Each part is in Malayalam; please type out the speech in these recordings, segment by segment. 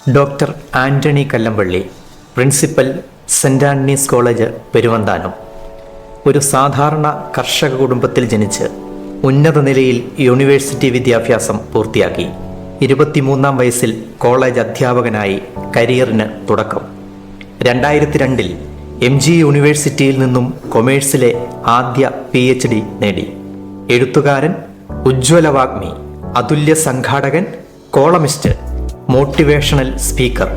Doctor Antony Kallampally, principal saint Antony's college, Peruvanthanam. ഒരു സാധാരണ കർഷക കുടുംബത്തിൽ ജനിച്ച് ഉന്നത നിലയിൽ യൂണിവേഴ്സിറ്റി വിദ്യാഭ്യാസം പൂർത്തിയാക്കി. 23-ാം വയസ്സിൽ കോളേജ് അധ്യാപകനായി കരിയറിന് തുടക്കം. 2002-ൽ MG യൂണിവേഴ്സിറ്റിയിൽ നിന്നും കൊമേഴ്സിലെ ആദ്യ PhD നേടി. എഴുത്തുകാരൻ, ഉജ്ജ്വലവാഗ്മി, അതുല്യ സംഘാടകൻ, columnist, motivational speaker,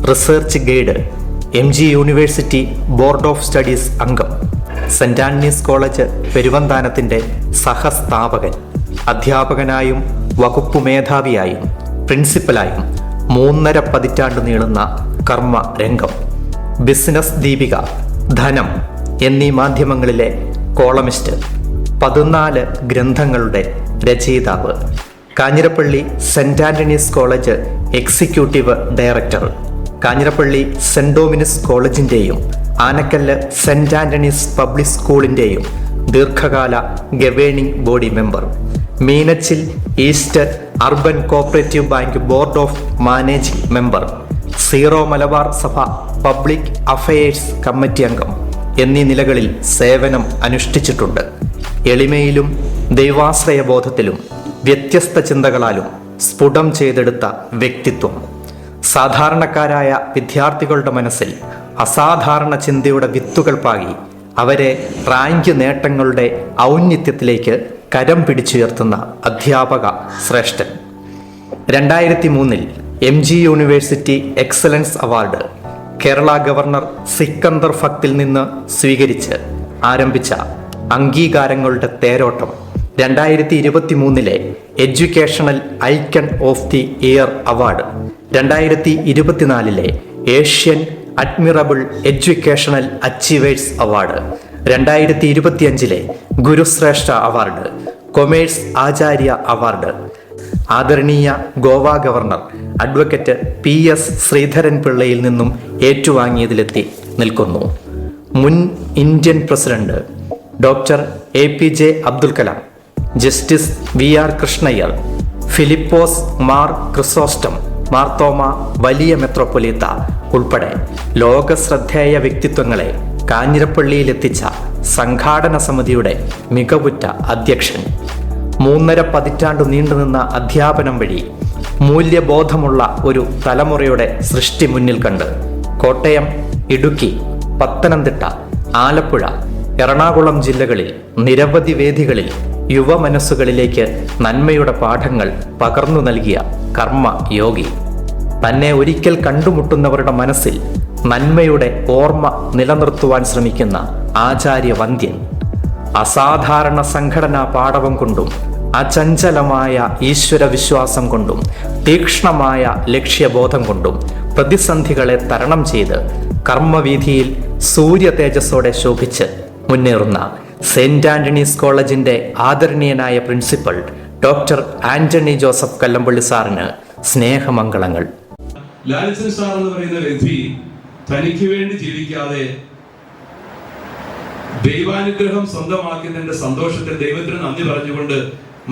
research guide, MG university board of studies അംഗം, സെന്റ് ആന്റണീസ് കോളേജ് പെരുവന്താനത്തിൻ്റെ സഹസ്ഥാപകൻ, അധ്യാപകനായും വകുപ്പ് മേധാവിയായും പ്രിൻസിപ്പലായും 3.5 പതിറ്റാണ്ട് നീളുന്ന കർമ്മ രംഗം. ബിസിനസ് ദീപിക, ധനം എന്നീ മാധ്യമങ്ങളിലെ കോളമിസ്റ്റ്, 14 ഗ്രന്ഥങ്ങളുടെ രചയിതാവ്, Kanjirappally saint Antony's college executive director, Kanjirappally saint Dominic's കോളേജിൻ്റെയും ആനക്കല്ല് സെന്റ് ആന്റണീസ് പബ്ലിക് സ്കൂളിൻ്റെയും ദീർഘകാല governing body member, Meenachil east urban cooperative bank board of managing member, Syro Malabar Sabha public affairs committee അംഗം എന്നീ നിലകളിൽ സേവനം അനുഷ്ഠിച്ചിട്ടുണ്ട്. എളിമയിലും ദൈവാശ്രയബോധത്തിലും വ്യത്യസ്ത ചിന്തകളാലും സ്ഫുടം ചെയ്തെടുത്ത വ്യക്തിത്വം. സാധാരണക്കാരായ വിദ്യാർത്ഥികളുടെ മനസ്സിൽ അസാധാരണ ചിന്തയുടെ വിത്തുകൾ പാകി അവരെ റാങ്ക് നേട്ടങ്ങളുടെ ഔന്നത്യത്തിലേക്ക് കരം പിടിച്ചുയർത്തുന്ന അധ്യാപക ശ്രേഷ്ഠൻ. 2003-ൽ MG university excellence award Kerala governor Sikandar ഫക്തിൽ നിന്ന് സ്വീകരിച്ച് ആരംഭിച്ച അംഗീകാരങ്ങളുടെ തേരോട്ടം 2023-ലെ educational icon of the year award, 2024-ലെ Asian admirable educational achievers award, 2025-ലെ Gurushreshtha award, commerce Acharya award, ആദരണീയ Goa governor advocate PS Sreedharan പിള്ളയിൽ നിന്നും ഏറ്റുവാങ്ങിയതിലെത്തി നിൽക്കുന്നു. മുൻ Indian president doctor APJ Abdul Kalam, justice VR Krishnaiyer, Philipose Mar Chrysostom Marthoma വലിയ മെത്രോപ്പൊലീത്ത ഉൾപ്പെടെ ലോകശ്രദ്ധേയ വ്യക്തിത്വങ്ങളെ കാഞ്ഞിരപ്പള്ളിയിലെത്തിച്ച സംഘാടന സമിതിയുടെ മികവുറ്റ അധ്യക്ഷൻ. 3.5 പതിറ്റാണ്ട് നീണ്ടുനിന്ന അധ്യാപനം വഴി മൂല്യബോധമുള്ള ഒരു തലമുറയുടെ സൃഷ്ടി മുന്നിൽ കണ്ട് കോട്ടയം, ഇടുക്കി, പത്തനംതിട്ട, ആലപ്പുഴ, എറണാകുളം ജില്ലകളിൽ നിരവധി വേദികളിൽ യുവമനസ്സുകളിലേക്ക് നന്മയുടെ പാഠങ്ങൾ പകർന്നു നൽകിയ കർമ്മ യോഗി. തന്നെ ഒരിക്കൽ കണ്ടുമുട്ടുന്നവരുടെ മനസ്സിൽ നന്മയുടെ ഓർമ്മ നിലനിർത്തുവാൻ ശ്രമിക്കുന്ന ആചാര്യവന്ദ്യൻ. അസാധാരണ സംഘടനാ പാടവം കൊണ്ടും അചഞ്ചലമായ ഈശ്വര വിശ്വാസം കൊണ്ടും തീക്ഷ്ണമായ ലക്ഷ്യബോധം കൊണ്ടും പ്രതിസന്ധികളെ തരണം ചെയ്ത് കർമ്മവീഥിയിൽ സൂര്യ തേജസ്സോടെ ശോഭിച്ച് മുന്നേറുന്ന സെന്റ് ആന്റണീസ് കോളേജിന്റെ ആദരണീയനായ principal doctor Antony Joseph Kallampally സാറിന് സ്നേഹമംഗളങ്ങൾ. ലാൽസൻ സാർ എന്ന് പറയുന്ന വ്യക്തി തനിക്ക് വേണ്ടി ജീവിക്കാതെ ദൈവാനുഗ്രഹം സ്വന്തമാക്കിയതിന്റെ സന്തോഷത്തിൽ ദൈവത്തിന് നന്ദി പറഞ്ഞുകൊണ്ട്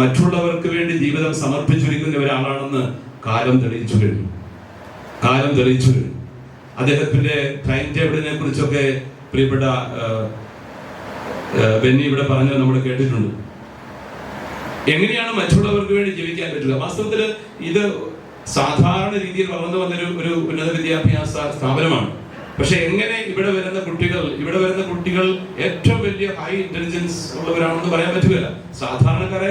മറ്റുള്ളവർക്ക് വേണ്ടി ജീവിതം സമർപ്പിച്ചിരിക്കുന്ന ഒരാളാണെന്ന് കാലം തെളിയിച്ചു കഴിഞ്ഞു. അദ്ദേഹത്തിന്റെ ടൈം ടേബിളിനെ കുറിച്ചൊക്കെ പ്രിയപ്പെട്ട ബെന്നി ഇവിടെ പറഞ്ഞത് നമ്മൾ കേട്ടിട്ടുണ്ട്. എങ്ങനെയാണ് മറ്റുള്ളവർക്ക് വേണ്ടി ജീവിക്കാൻ പറ്റുക? വാസ്തവത്തിൽ ഇത് സാധാരണ രീതിയിൽ വളർന്നു വന്നൊരു ഉന്നത വിദ്യാഭ്യാസ സ്ഥാപനമാണ്. പക്ഷെ എങ്ങനെ ഇവിടെ വരുന്ന കുട്ടികൾ ഏറ്റവും വലിയ ഹൈ ഇന്റലിജൻസ് ഉള്ളവരാണെന്ന് പറയാൻ പറ്റുകയില്ല. സാധാരണക്കാരായ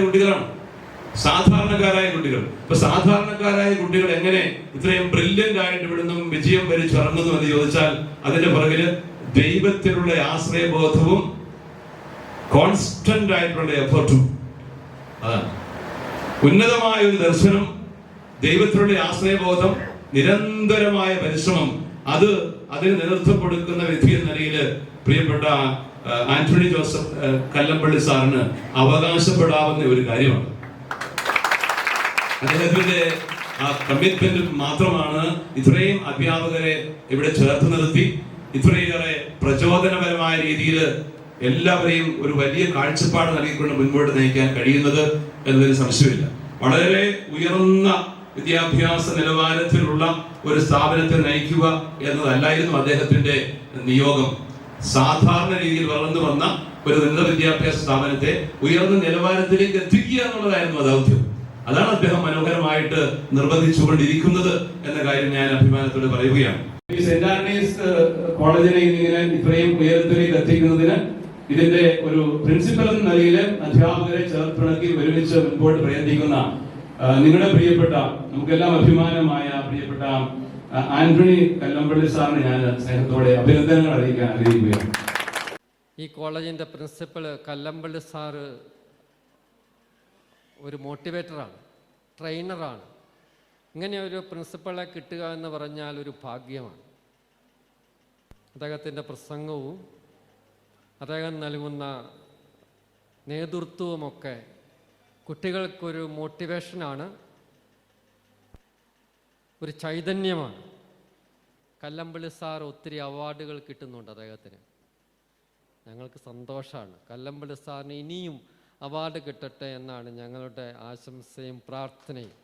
കുട്ടികൾ. ഇപ്പൊ സാധാരണക്കാരായ കുട്ടികൾ എങ്ങനെ ഇത്രയും ബ്രില്യന്റ് ആയിട്ട് ഇവിടുന്ന് വിജയം വരിച്ചിറങ്ങുന്നു എന്ന് ചോദിച്ചാൽ അതിന്റെ പുറകില് ദൈവത്തിലുള്ള ആശ്രയബോധവും കോൺസ്റ്റന്റ് ആയിട്ടുള്ള എഫർട്ടും അതാണ്. ഉന്നതമായ ഒരു ദർശനം, ദൈവത്തിലുള്ള ആശ്രയബോധം, നിരന്തരമായ പരിശ്രമം, അതിന് നേതൃത്വം കൊടുക്കുന്ന വ്യക്തി എന്ന നിലയിൽ പ്രിയപ്പെട്ട ആന്റണി ജോസഫ് കല്ലമ്പള്ളി സാറിന് അവകാശപ്പെടാവുന്ന ഒരു കാര്യമാണ്. അദ്ദേഹത്തിന്റെ ആ കമ്മിറ്റ്മെന്റ് മാത്രമാണ് ഇത്രയും അധ്യാപകരെ ഇവിടെ ചേർത്ത് നിർത്തി ഇത്രയേറെ പ്രചോദനപരമായ രീതിയിൽ എല്ലാവരെയും ഒരു വലിയ കാഴ്ചപ്പാട് നൽകിക്കൊണ്ട് മുൻപോട്ട് നയിക്കാൻ കഴിയുന്നത് എന്നതിന് സംശയമില്ല. വളരെ ഉയർന്ന വിദ്യാഭ്യാസ നിലവാരത്തിലുള്ള ഒരു സ്ഥാപനത്തെ നയിക്കുക എന്നതല്ലായിരുന്നു അദ്ദേഹത്തിന്റെ നിയോഗം. സാധാരണ രീതിയിൽ വളർന്നു വന്ന ഒരു ഉന്നത വിദ്യാഭ്യാസ സ്ഥാപനത്തെ ഉയർന്ന നിലവാരത്തിലേക്ക് എത്തിക്കുക എന്നുള്ളതായിരുന്നു ദൗത്യം. അതാണ് അദ്ദേഹം മനോഹരമായിട്ട് നിർബന്ധിച്ചുകൊണ്ടിരിക്കുന്നത് എന്ന കാര്യം ഞാൻ അഭിമാനത്തോടെ പറയുകയാണ്. ഈ സെന്റ് ആന്റണീസ് കോളേജിനെ ഇങ്ങനെ ഇത്രയും ഉയരത്തിലേക്ക് എത്തിക്കുന്നതിന് ഇതിന്റെ ഒരു പ്രിൻസിപ്പൽ എന്ന നിലയിൽ അധ്യാപകരെ ചേർത്തിണക്കി ഒരുമിച്ച് മുൻപോട്ട് പ്രയത്നിക്കുന്ന നിങ്ങളുടെ പ്രിയപ്പെട്ട, നമുക്കെല്ലാം അഭിമാനമായ പ്രിയപ്പെട്ട ആന്റണി കല്ലമ്പള്ളി സാറിന് ഞാൻ സ്നേഹത്തോടെ അഭിനന്ദനങ്ങൾ അറിയിക്കാൻ ആഗ്രഹിക്കുകയാണ്. ഈ കോളേജിൻ്റെ പ്രിൻസിപ്പൽ കല്ലമ്പള്ളി സാറ് ഒരു മോട്ടിവേറ്ററാണ്, ട്രെയിനറാണ്. ഇങ്ങനെ ഒരു പ്രിൻസിപ്പളെ കിട്ടുക എന്ന് പറഞ്ഞാൽ ഒരു ഭാഗ്യമാണ്. അദ്ദേഹത്തിൻ്റെ പ്രസംഗവും അദ്ദേഹം നൽകുന്ന നേതൃത്വവുമൊക്കെ കുട്ടികൾക്കൊരു മോട്ടിവേഷനാണ്, ഒരു ചൈതന്യമാണ്. കല്ലമ്പള്ളി സാർ ഒത്തിരി അവാർഡുകൾ കിട്ടുന്നുണ്ട് അദ്ദേഹത്തിന്. ഞങ്ങൾക്ക് സന്തോഷമാണ്. കല്ലമ്പള്ളി സാറിന് ഇനിയും അവാർഡ് കിട്ടട്ടെ എന്നാണ് ഞങ്ങളുടെ ആശംസയും പ്രാർത്ഥനയും.